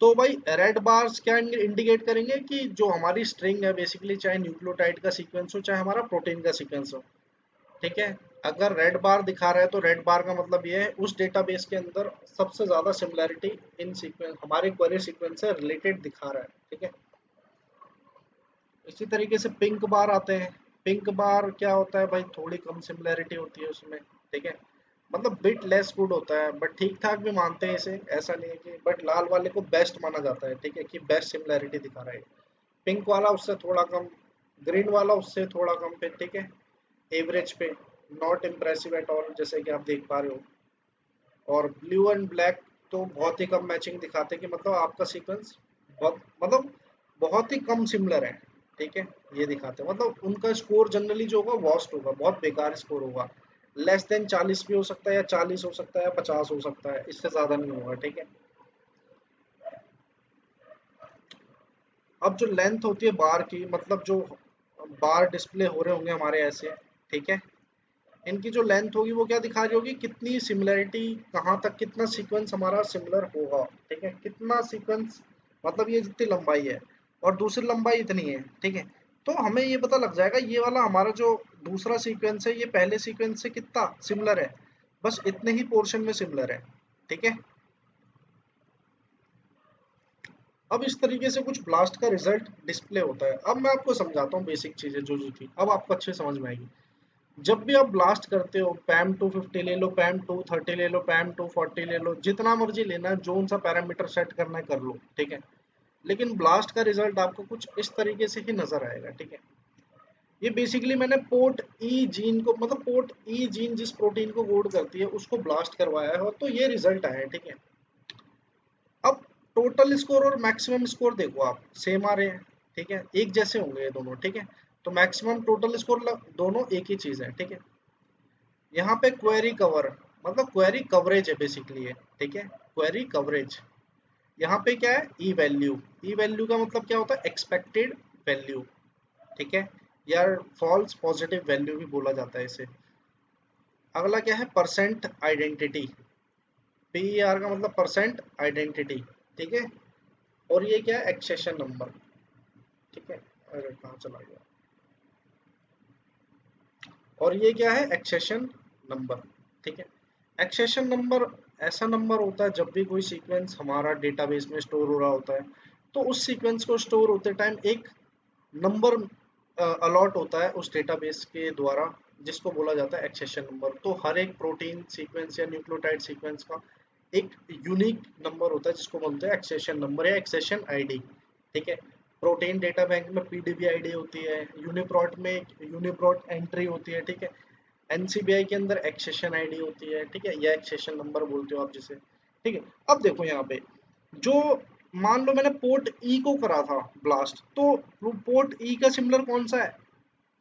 तो भाई रेड बार्स क्या इंडिकेट करेंगे कि जो हमारी स्ट्रिंग है बेसिकली, चाहे न्यूक्लियोटाइड का सीक्वेंस हो चाहे हमारा प्रोटीन का सीक्वेंस हो, ठीक है। अगर रेड बार दिखा रहा है तो रेड बार का मतलब ये है उस डेटाबेस के अंदर सबसे ज्यादा सिमिलैरिटी इन सीक्वेंस हमारे क्वेरी सीक्वेंस से रिलेटेड दिखा रहा है, ठीक है। इसी तरीके से पिंक बार आते हैं। पिंक बार क्या होता है भाई, थोड़ी कम सिमिलैरिटी होती है उसमें, ठीक है। मतलब बिट लेस गुड होता है, बट ठीक ठाक भी मानते हैं इसे, ऐसा नहीं है कि, बट लाल वाले को बेस्ट माना जाता है, ठीक है, कि बेस्ट सिमिलैरिटी दिखा रहा है। पिंक वाला उससे थोड़ा कम, ग्रीन वाला उससे थोड़ा कम पे, ठीक है, एवरेज पे, नॉट इम्प्रेसिव एट ऑल जैसे कि आप देख पा रहे हो। और ब्लू एंड ब्लैक तो बहुत ही कम मैचिंग दिखाते हैं, कि मतलब आपका सीक्वेंस बहुत, मतलब बहुत ही कम सिमिलर है, ठीक है। ये दिखाते हैं, मतलब उनका स्कोर जनरली जो होगा वॉस्ट होगा, बहुत बेकार स्कोर होगा। लेस देन 40 भी हो सकता है, या 40 हो सकता है, या 50 हो सकता है, इससे ज्यादा नहीं होगा, ठीक है। अब जो लेंथ होती है बार की, मतलब जो बार डिस्प्ले हो रहे होंगे हमारे ऐसे, ठीक है, इनकी जो लेंथ होगी वो क्या दिखा रही होगी, कितनी सिमिलैरिटी, कहाँ तक कितना सीक्वेंस हमारा सिमिलर होगा, ठीक है, कितना सीक्वेंस, मतलब ये जितनी लंबाई है और दूसरी लंबाई इतनी है, ठीक है। तो हमें ये पता लग जाएगा ये वाला हमारा जो दूसरा सीक्वेंस है ये पहले सीक्वेंस से कितना सिमिलर है, बस इतने ही पोर्शन में सिमिलर है, ठीक है। अब इस तरीके से कुछ ब्लास्ट का रिजल्ट डिस्प्ले होता है। अब मैं आपको समझाता हूँ बेसिक चीजें जो जो थी, अब आपको अच्छे समझ में आएगी। जब भी आप ब्लास्ट करते हो, पैम 250 ले लो, पैम 230 ले लो, पैम 240 ले लो, जितना मर्जी लेना है, जो उनसा पैरामीटर सेट करना है कर लो, ठीक है। लेकिन ब्लास्ट का रिजल्ट आपको कुछ इस तरीके से ही नजर आएगा, ठीक है। ये बेसिकली मैंने पोर्ट ई जीन को, मतलब पोर्ट ई जीन जिस प्रोटीन को कोड करती है उसको ब्लास्ट करवाया है, और तो ये रिजल्ट आया है, ठीक है। अब टोटल स्कोर और मैक्सिमम स्कोर देखो आप, सेम आ रहे हैं, ठीक है, एक जैसे होंगे ये दोनों, ठीक है। तो मैक्सिमम टोटल स्कोर दोनों एक ही चीज है, ठीक है। यहाँ पे क्वेरी कवर, मतलब क्वेरी कवरेज है बेसिकली है, ठीक है, क्वेरी कवरेज। यहाँ पे क्या है, ई वैल्यू। ई वैल्यू का मतलब क्या होता है, एक्सपेक्टेड वैल्यू, ठीक है, या फॉल्स पॉजिटिव वैल्यू भी बोला जाता है इसे। अगला क्या है, परसेंट आइडेंटिटी। PER का मतलब परसेंट आइडेंटिटी, ठीक है। और ये क्या है, एक्सेशन नंबर, ठीक है। अरे कहाँ चला गया। और ये क्या है, एक्सेशन नंबर। ठीक है, एक्सेशन नंबर ऐसा नंबर होता है जब भी कोई सीक्वेंस हमारा डेटाबेस में स्टोर हो रहा होता है, तो उस सीक्वेंस को स्टोर होते टाइम एक नंबर अलॉट होता है उस डेटाबेस के द्वारा, जिसको बोला जाता है एक्सेशन नंबर। तो हर एक प्रोटीन सीक्वेंस या न्यूक्लियोटाइड सीक्वेंस का एक यूनिक नंबर होता है जिसको बोलते हैं एक्सेशन नंबर या एक्सेशन आईडी। ठीक है, प्रोटीन डेटा बैंक में पीडीबी आईडी होती है, यूनिप्रोट में यूनिप्रोट एंट्री होती है। ठीक है, एनसीबीआई के अंदर एक्सेशन आईडी होती है। ठीक है, या एक्सेशन नंबर बोलते हो आप जिसे। ठीक है, अब देखो यहाँ पे जो, मान लो मैंने पोर्ट ई को करा था ब्लास्ट, तो पोर्ट ई का सिमिलर कौन सा है,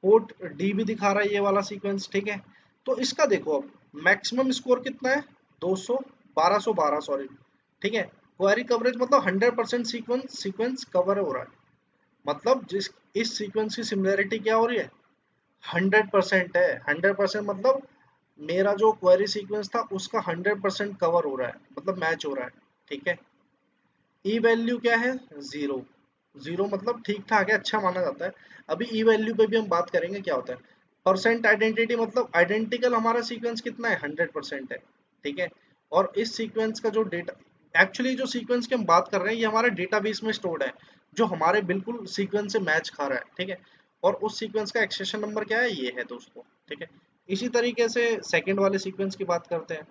पोर्ट डी भी दिखा रहा है ये वाला सीक्वेंस। ठीक है, तो इसका देखो अब मैक्सिमम स्कोर कितना है, 200, 1212 सॉरी। ठीक है, क्वेरी कवरेज मतलब 100% सीक्वेंस कवर हो रहा है। मतलब जिस इस सीक्वेंस की सिमिलरिटी क्या हो रही है, 100% है। 100% मतलब मेरा जो क्वेरी सीक्वेंस था उसका 100% कवर हो रहा है, मतलब मैच हो रहा है। ठीक है, ई वैल्यू क्या है, जीरो। जीरो मतलब ठीक ठाक है, अच्छा माना जाता है। अभी ई वैल्यू पे भी हम बात करेंगे क्या होता है। परसेंट आइडेंटिटी मतलब आइडेंटिकल हमारा सीक्वेंस कितना है, 100% है। ठीक है, और इस सीक्वेंस का जो डेटा, एक्चुअली जो सीक्वेंस की हम बात कर रहे हैं ये हमारे डेटाबेस में स्टोर्ड है, जो हमारे बिल्कुल सीक्वेंस से मैच खा रहा है। ठीक है, और उस सीक्वेंस का एक्सेशन नंबर क्या है, ये है दोस्तों। ठीक है, इसी तरीके से सेकंड वाले सीक्वेंस की बात करते हैं।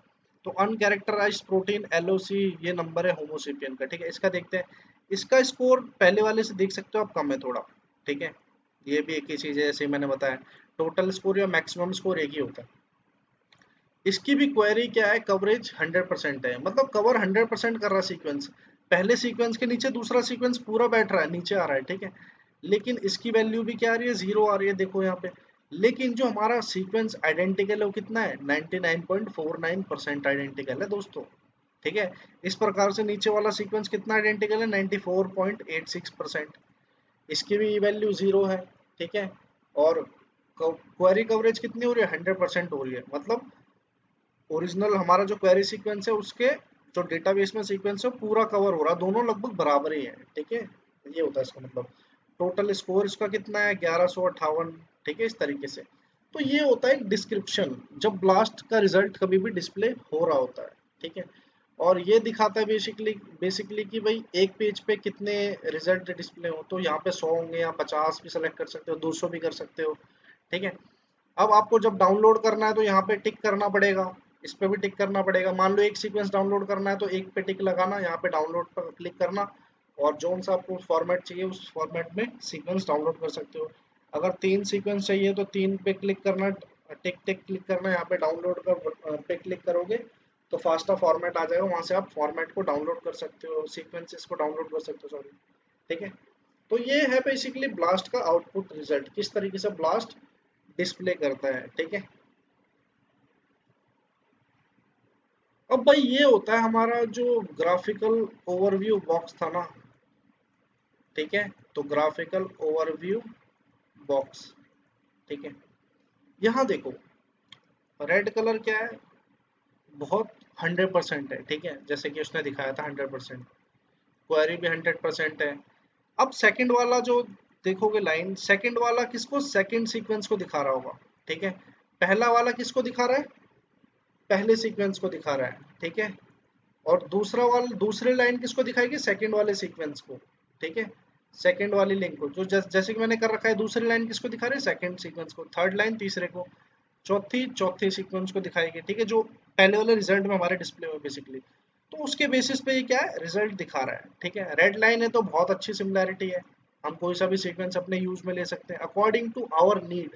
तो अनकैरेक्टराइज्ड प्रोटीन एलओसी, ये नंबर है होमोसेपियन का। ठीक है, इसका देखते हैं। इसका स्कोर पहले वाले से देख सकते हो आप, कम है थोड़ा। ठीक है, ये भी एक ही चीज है जैसे मैंने बताया, टोटल स्कोर या मैक्सिमम स्कोर एक ही होता है। इसकी भी क्वेरी क्या है, कवरेज 100% है, मतलब कवर 100% कर रहा है सीक्वेंस। पहले सीक्वेंस के नीचे दूसरा सीक्वेंस पूरा बैठ रहा है, नीचे आ रहा है। ठीक है, लेकिन इसकी वैल्यू भी क्या आ रही है, जीरो आ रही है, देखो यहाँ पे। लेकिन जो हमारा सीक्वेंस आइडेंटिकल है वो कितना है, 99.49% आइडेंटिकल है दोस्तों। ठीक है, इस प्रकार से नीचे वाला सीक्वेंस कितना आइडेंटिकल है, 94.86%। इसकी भी वैल्यू जीरो है। ठीक है, और क्वेरी कवरेज कितनी हो रही है, 100% हो रही है। मतलब ओरिजिनल हमारा जो क्वेरी सीक्वेंस है उसके जो डेटाबेस में सीक्वेंस है पूरा कवर हो रहा है, दोनों लगभग बराबर ही है। ठीक है, ये होता है इसका मतलब। टोटल स्कोर इसका कितना है, 1158। ठीक है, इस तरीके से। तो ये होता है एक डिस्क्रिप्शन, जब ब्लास्ट का रिजल्ट कभी भी डिस्प्ले हो रहा होता है। ठीक है, और ये दिखाता है बेसिकली बेसिकली कि भाई एक पेज पे कितने रिजल्ट डिस्प्ले हो। तो यहाँ पे 100 होंगे या 50 भी सेलेक्ट कर सकते हो, 200 भी कर सकते हो। ठीक है, अब आपको जब डाउनलोड करना है तो यहाँ पे टिक करना पड़ेगा, इस पे भी टिक करना पड़ेगा। मान लो एक सीक्वेंस डाउनलोड करना है तो एक पे टिक लगाना, यहाँ पे डाउनलोड पर क्लिक करना, और जो सा आपको फॉर्मेट चाहिए उस फॉर्मेट में सीक्वेंस डाउनलोड कर सकते हो। अगर 3 सीक्वेंस चाहिए तो 3 पे क्लिक करना, टिक टिक क्लिक करना, यहाँ पे डाउनलोड कर पे क्लिक करोगे तो फास्टा फॉर्मेट आ जाएगा, वहां से आप फॉर्मेट को डाउनलोड कर सकते हो, सीक्वेंसेस को डाउनलोड कर सकते हो, सॉरी। ठीक है, तो ये है बेसिकली ब्लास्ट का आउटपुट रिजल्ट, किस तरीके से ब्लास्ट डिस्प्ले करता है। ठीक है, अब भाई ये होता है हमारा जो ग्राफिकल ओवरव्यू बॉक्स था ना। ठीक है, तो ग्राफिकल ओवरव्यू बॉक्स। ठीक है, यहाँ देखो रेड कलर क्या है, बहुत 100% है। ठीक है, जैसे कि उसने दिखाया था 100%, क्वेरी भी 100% है। अब सेकंड वाला जो देखोगे लाइन, सेकंड वाला किसको, सेकंड सीक्वेंस को दिखा रहा होगा। ठीक है, पहला वाला किसको दिखा रहा है, पहले सीक्वेंस को दिखा रहा है। ठीक है, और दूसरा वाला दूसरी लाइन किसको दिखाएगी, सेकंड वाले सीक्वेंस को। ठीक है, सेकंड वाली लिंक को, जो जैसे कि मैंने कर रखा है, दूसरी लाइन किसको दिखा रही है, सेकंड सीक्वेंस को, थर्ड लाइन तीसरे को, चौथी चौथे सीक्वेंस को दिखाएगी। ठीक है, जो पहले वाले रिजल्ट में हमारे डिस्प्ले में बेसिकली, तो उसके बेसिस पे ये क्या है, रिजल्ट दिखा रहा है। ठीक है, रेड लाइन है तो बहुत अच्छी सिमिलैरिटी है, हम कोई सा भी सीक्वेंस अपने यूज में ले सकते हैं अकॉर्डिंग टू आवर नीड,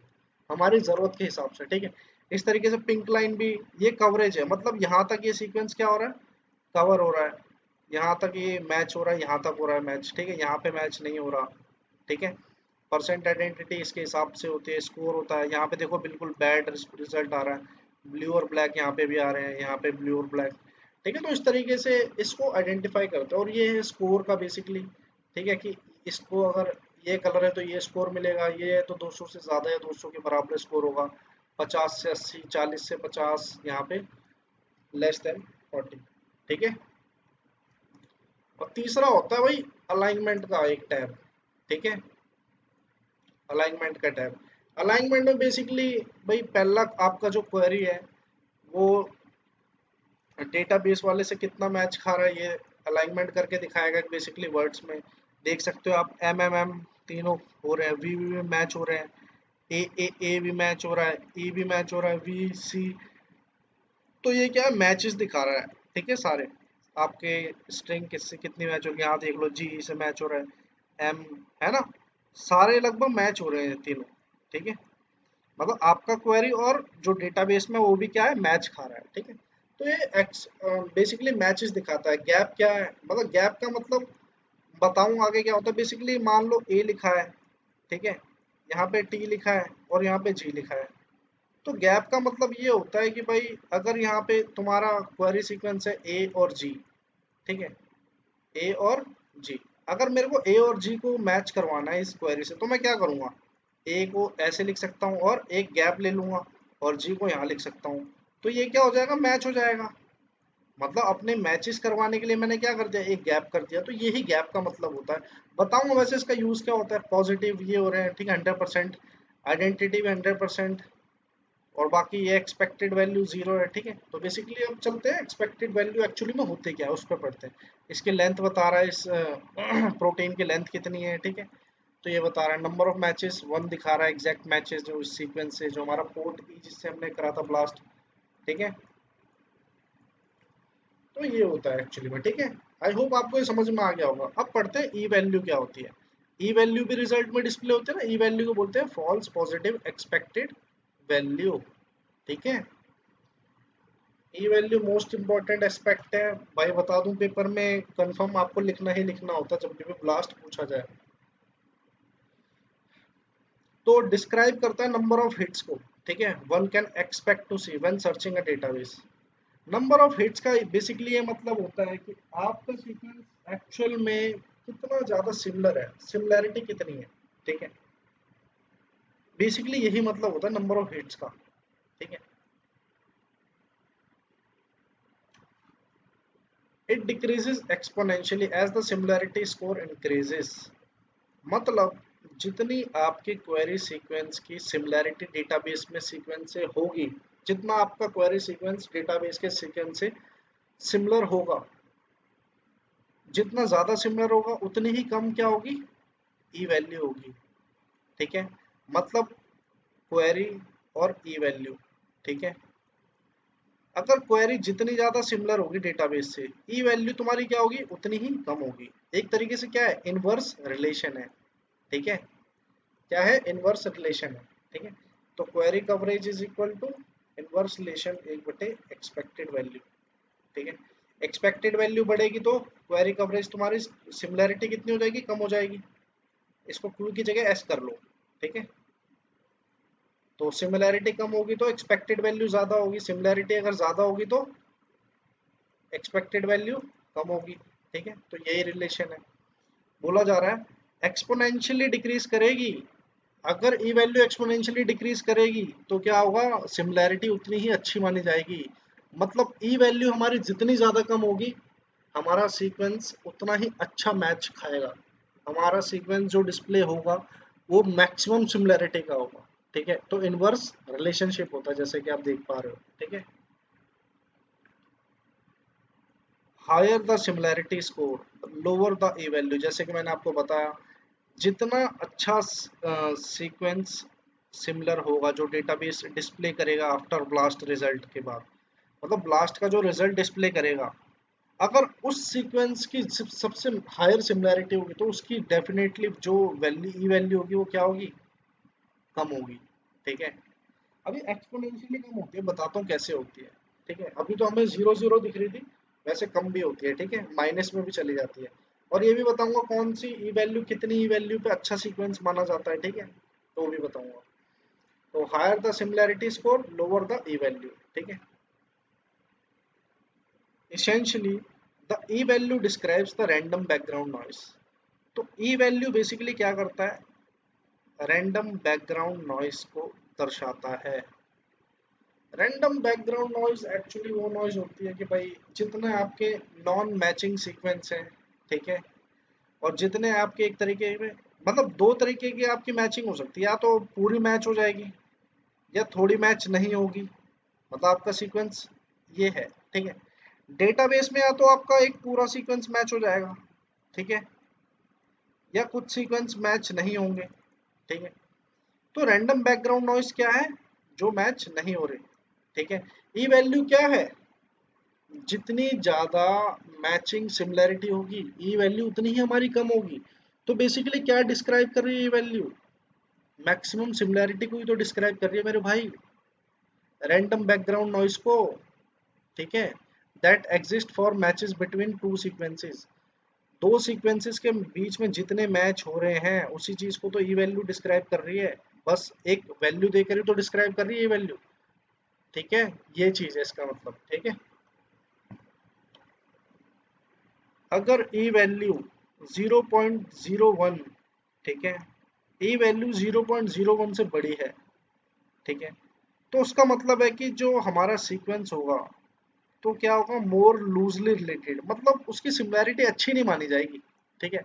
हमारी जरूरत के हिसाब से। ठीक है, इस तरीके से पिंक लाइन भी, ये कवरेज है, मतलब यहाँ तक ये सीक्वेंस क्या हो रहा है, कवर हो रहा है, यहाँ तक ये मैच हो रहा है, यहाँ तक हो रहा है मैच। ठीक है, यहाँ पे मैच नहीं हो रहा। ठीक है, परसेंट आइडेंटिटी इसके हिसाब से होती है, स्कोर होता है। यहाँ पे देखो बिल्कुल बैड रिजल्ट आ रहा है, ब्लू और ब्लैक यहाँ पे भी आ रहे हैं, यहाँ पे ब्लू और ब्लैक। ठीक है, तो इस तरीके से इसको आइडेंटिफाई करते हैं, और ये है स्कोर का बेसिकली। ठीक है, कि इसको अगर ये कलर है तो ये स्कोर मिलेगा, ये है तो 200 से ज़्यादा या 200 के बराबर स्कोर होगा, 50 से 80, 40 से 50, यहाँ पे लेस देन 40। ठीक है, और तीसरा होता है भाई अलाइनमेंट का एक टैब। ठीक है, अलाइनमेंट का टैब, अलाइनमेंट में बेसिकली भाई पहला आपका जो क्वेरी है वो डेटाबेस वाले से कितना मैच खा रहा है ये अलाइनमेंट करके दिखाएगा बेसिकली वर्ड्स में। देख सकते हो आप एम एम एम तीनों हो रहे हैं, वी वी में मैच हो रहे हैं, ए भी मैच हो रहा है, ई भी मैच हो रहा है, वी सी। तो ये क्या है, मैचेस दिखा रहा है। ठीक है, सारे आपके स्ट्रिंग किससे कितनी मैच होगी, यहाँ देख लो जी से मैच हो रहा है, एम, है ना, सारे लगभग मैच हो रहे हैं तीनों। ठीक है, मतलब आपका क्वेरी और जो डेटाबेस में वो भी क्या है, मैच खा रहा है। ठीक है, तो ये एक्स बेसिकली मैचेस दिखाता है। गैप क्या है, मतलब गैप का मतलब बताऊं आगे क्या होता है। बेसिकली मान लो ए लिखा है, ठीक है, यहाँ पे टी लिखा है और यहाँ पे जी लिखा है। तो गैप का मतलब ये होता है कि भाई अगर यहाँ पे तुम्हारा क्वेरी सीक्वेंस है ए और जी, ठीक है, ए और जी, अगर मेरे को ए और जी को मैच करवाना है इस क्वेरी से, तो मैं क्या करूँगा, ए को ऐसे लिख सकता हूँ और एक गैप ले लूँगा और जी को यहाँ लिख सकता हूँ। तो ये क्या हो जाएगा, मैच हो जाएगा। मतलब अपने मैचेस करवाने के लिए मैंने क्या कर दिया, एक गैप कर दिया। तो यही गैप का मतलब होता है। बताऊंगा वैसे इसका यूज़ क्या होता है। पॉजिटिव ये हो रहे हैं, ठीक है, 100%, आइडेंटिटी भी 100%, और बाकी ये एक्सपेक्टेड वैल्यू 0 है। ठीक है, तो बेसिकली अब चलते हैं एक्सपेक्टेड वैल्यू एक्चुअली में होते क्या है उस पर पढ़ते हैं। इसके लेंथ बता रहा है, इस प्रोटीन की लेंथ कितनी है। ठीक है, तो ये बता रहा है नंबर ऑफ मैचेस 1 दिखा रहा है, एग्जैक्ट मैचेस जो इस सीक्वेंस से, जो हमारा पोर्ट ई जिससे हमने करा था ब्लास्ट। ठीक है, तो ये होता है एक्चुअली में। ठीक है, आई होप आपको ये समझ में आ गया होगा। अब पढ़ते हैं ई वैल्यू क्या होती है। ई वैल्यू भी रिजल्ट में डिस्प्ले होते हैं ना, ई वैल्यू को बोलते हैं फॉल्स पॉजिटिव एक्सपेक्टेड वैल्यू। ठीक है, ई वैल्यू मोस्ट इंपॉर्टेंट एस्पेक्ट है भाई, बता दूं पेपर में कंफर्म आपको लिखना ही लिखना होता है जब भी ब्लास्ट पूछा जाए। तो डिस्क्राइब करता है नंबर ऑफ हिट्स को। ठीक है, one can expect to see when searching a database. Number of hits का बेसिकली ये मतलब होता है कि आपका सीक्वेंस एक्चुअल में कितना ज्यादा सिमिलर है, सिमिलैरिटी कितनी है। ठीक है, बेसिकली यही मतलब होता है नंबर ऑफ हिट्स का। ठीक है, it decreases exponentially as the similarity score increases. मतलब जितनी आपकी क्वेरी सीक्वेंस की सिमिलैरिटी डेटाबेस में सीक्वेंस से होगी, जितना आपका क्वेरी सीक्वेंस डेटाबेस के सीक्वेंस से सिमिलर होगा, जितना ज़्यादा सिमिलर होगा उतनी ही कम क्या होगी, ई वैल्यू होगी। ठीक है, मतलब क्वेरी और ई वैल्यू। ठीक है, अगर क्वेरी जितनी ज़्यादा सिमिलर होगी डेटाबेस से, ई वैल्यू तुम्हारी क्या होगी, उतनी ही कम होगी। एक तरीके से क्या है, इनवर्स रिलेशन है। ठीक है, क्या है, इनवर्स रिलेशन है। ठीक है, तो query coverage is equal to inverse relation एक बटे एक्सपेक्टेड वैल्यू। ठीक है, एक्सपेक्टेड वैल्यू बढ़ेगी तो क्वेरी कवरेज तुम्हारी सिमिलैरिटी कितनी हो जाएगी, कम हो जाएगी। इसको क्यू की जगह एस कर लो। ठीक है, तो सिमिलैरिटी कम होगी तो एक्सपेक्टेड वैल्यू ज्यादा होगी, सिमिलैरिटी अगर ज्यादा होगी तो एक्सपेक्टेड वैल्यू कम होगी। ठीक है, तो यही रिलेशन है। बोला जा रहा है एक्सपोनेंशियली डिक्रीज करेगी। अगर ई वैल्यू एक्सपोनेंशियली डिक्रीज करेगी तो क्या होगा, सिमिलैरिटी उतनी ही अच्छी मानी जाएगी। मतलब ई वैल्यू हमारी जितनी ज़्यादा कम होगी, हमारा सीक्वेंस उतना ही अच्छा मैच खाएगा। हमारा सीक्वेंस जो डिस्प्ले होगा वो मैक्सिमम सिमिलैरिटी का होगा। ठीक है, तो इनवर्स रिलेशनशिप होता है जैसे कि आप देख पा रहे हो। ठीक है, higher the similarity score lower the E value. जैसे कि मैंने आपको बताया, जितना अच्छा सीक्वेंस सिमिलर होगा जो डेटाबेस डिस्प्ले करेगा आफ्टर ब्लास्ट रिजल्ट के बाद, मतलब ब्लास्ट का जो रिजल्ट डिस्प्ले करेगा, अगर उस सीक्वेंस की सबसे हायर सिमिलैरिटी होगी तो उसकी डेफिनेटली जो वैल्यू ई वैल्यू होगी वो क्या होगी, कम होगी। ठीक है, अभी एक्सपोनेंशियली कम होती है, बताता हूँ कैसे होती है। ठीक है, अभी तो हमें 0 0 दिख रही थी, वैसे कम भी होती है। ठीक है, माइनस में भी चली जाती है। और ये भी बताऊंगा कौन सी ई वैल्यू, कितनी ई वैल्यू पे अच्छा सीक्वेंस माना जाता है। ठीक है, तो वो भी बताऊंगा। तो higher the similarity score lower the E value. ठीक है, essentially the e value describes the random background noise। तो ई वैल्यू बेसिकली क्या करता है, रैंडम बैकग्राउंड नॉइस को दर्शाता है। रैंडम बैकग्राउंड नॉइज एक्चुअली वो नॉइज होती है कि भाई जितने आपके नॉन मैचिंग सीक्वेंस हैं, ठीक है, और जितने आपके एक तरीके में मतलब दो तरीके की आपकी मैचिंग हो सकती है, या तो पूरी मैच हो जाएगी या थोड़ी मैच नहीं होगी। मतलब आपका सीक्वेंस ये है, ठीक है। डेटाबेस में या तो आपका एक पूरा सीक्वेंस मैच हो जाएगा, ठीक है, या कुछ सीक्वेंस मैच नहीं होंगे, ठीक है। तो रैंडम बैकग्राउंड नॉइस क्या है? जो मैच नहीं हो रहे, ठीक है। ई वैल्यू क्या है? जितनी ज़्यादा मैचिंग सिमिलैरिटी होगी, ई वैल्यू उतनी ही हमारी कम होगी। तो बेसिकली क्या डिस्क्राइब कर रही है ई वैल्यू? मैक्सिमम सिमिलैरिटी को ही तो डिस्क्राइब कर रही है मेरे भाई, रैंडम बैकग्राउंड नॉइस को, ठीक है। That exist for matches between two sequences. दो सीक्वेंसेस के बीच में जितने मैच हो रहे हैं उसी चीज को तो ई वैल्यू डिस्क्राइब कर रही है। बस एक वैल्यू देकर ही तो डिस्क्राइब कर रही है ई वैल्यू, ठीक है। ये चीज है इसका मतलब, ठीक है। अगर ई वैल्यू 0.01, ठीक है, ई वैल्यू 0.01 से बड़ी है, ठीक है, तो उसका मतलब है कि जो हमारा सीक्वेंस होगा तो क्या होगा, मोर लूजली रिलेटेड, मतलब उसकी सिमिलैरिटी अच्छी नहीं मानी जाएगी, ठीक है।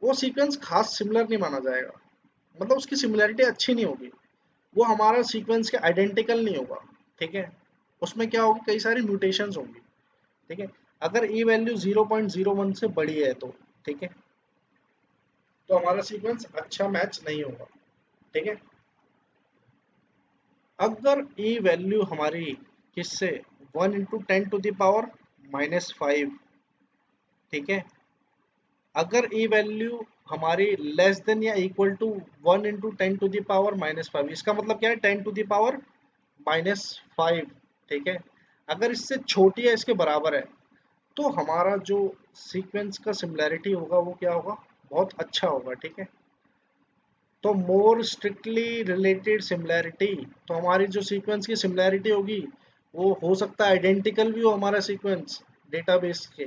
वो सीक्वेंस खास सिमिलर नहीं माना जाएगा, मतलब उसकी सिमिलैरिटी अच्छी नहीं होगी, वो हमारा सीक्वेंस के आइडेंटिकल नहीं होगा, ठीक है। उसमें क्या होगी, कई सारी म्यूटेशंस होंगी, ठीक है। अगर ई वैल्यू 0.01 से बड़ी है तो, ठीक है, तो हमारा सीक्वेंस अच्छा मैच नहीं होगा, ठीक है। अगर ई वैल्यू हमारी किससे 1 × 10⁻⁻⁵, ठीक है, अगर ई वैल्यू हमारी लेस देन या इक्वल टू 1 × 10⁻⁻⁵, इसका मतलब क्या है, 10⁻⁻⁵, ठीक है, अगर इससे छोटी है, इसके बराबर है, तो हमारा जो सीक्वेंस का सिमिलैरिटी होगा वो क्या होगा, बहुत अच्छा होगा, ठीक है। तो मोर स्ट्रिक्टली रिलेटेड सिमिलैरिटी, तो हमारी जो सीक्वेंस की सिमिलैरिटी होगी वो हो सकता है आइडेंटिकल भी हो हमारा सीक्वेंस डेटाबेस के,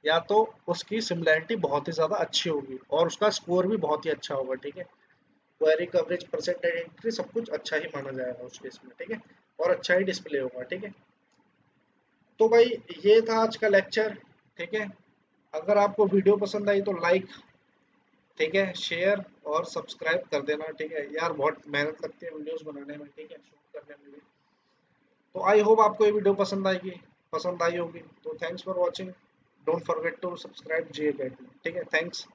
या तो उसकी सिमिलैरिटी बहुत ही ज़्यादा अच्छी होगी और उसका स्कोर भी बहुत ही अच्छा होगा, ठीक है। क्वेरी कवरेज, परसेंट आइडेंटिटी, सब कुछ अच्छा ही माना जाएगा उस केस में, ठीक है, और अच्छा ही डिस्प्ले होगा, ठीक है। तो भाई ये था आज का लेक्चर, ठीक है। अगर आपको वीडियो पसंद आई तो लाइक, ठीक है, शेयर और सब्सक्राइब कर देना, ठीक है यार, बहुत मेहनत लगती है वीडियोस बनाने में, ठीक है, शूट करने में भी। तो आई होप आपको ये वीडियो पसंद आएगी, पसंद आई होगी। तो thanks for watching, don't forget to subscribe G academy, ठीक है, थैंक्स।